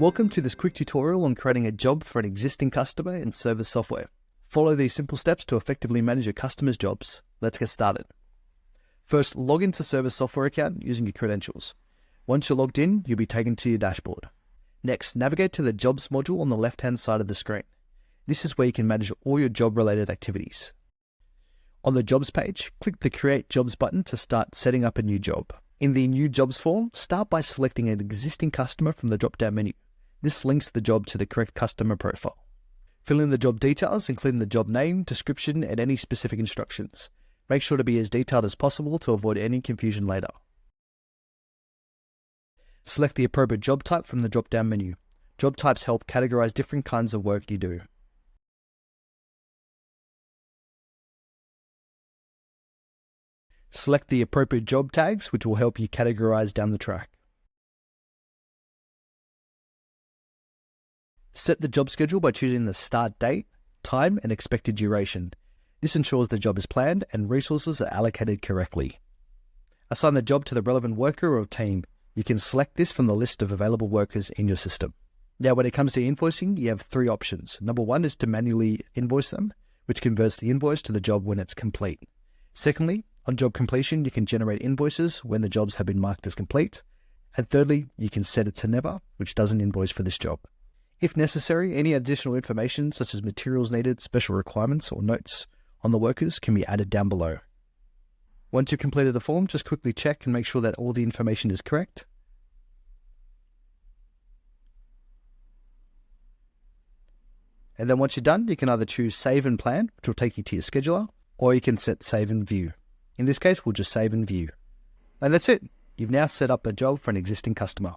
Welcome to this quick tutorial on creating a job for an existing customer in Servis Software. Follow these simple steps to effectively manage your customers' jobs. Let's get started. First, log into Servis Software account using your credentials. Once you're logged in, you'll be taken to your dashboard. Next, navigate to the Jobs module on the left-hand side of the screen. This is where you can manage all your job-related activities. On the Jobs page, click the Create Jobs button to start setting up a new job. In the New Jobs form, start by selecting an existing customer from the drop-down menu. This links the job to the correct customer profile. Fill in the job details, including the job name, description, and any specific instructions. Make sure to be as detailed as possible to avoid any confusion later. Select the appropriate job type from the drop-down menu. Job types help categorize different kinds of work you do. Select the appropriate job tags, which will help you categorize down the track. Set the job schedule by choosing the start date, time, and expected duration. This ensures the job is planned and resources are allocated correctly. Assign the job to the relevant worker or team. You can select this from the list of available workers in your system. Now, when it comes to invoicing, you have three options. Number one is to manually invoice them, which converts the invoice to the job when it's complete. Secondly, on job completion, you can generate invoices when the jobs have been marked as complete. And thirdly, you can set it to never, which doesn't invoice for this job. If necessary, any additional information such as materials needed, special requirements, or notes on the workers can be added down below. Once you've completed the form, just quickly check and make sure that all the information is correct. And then once you're done, you can either choose Save and Plan, which will take you to your scheduler, or you can set Save and View. In this case, we'll just save and view. And that's it. You've now set up a job for an existing customer.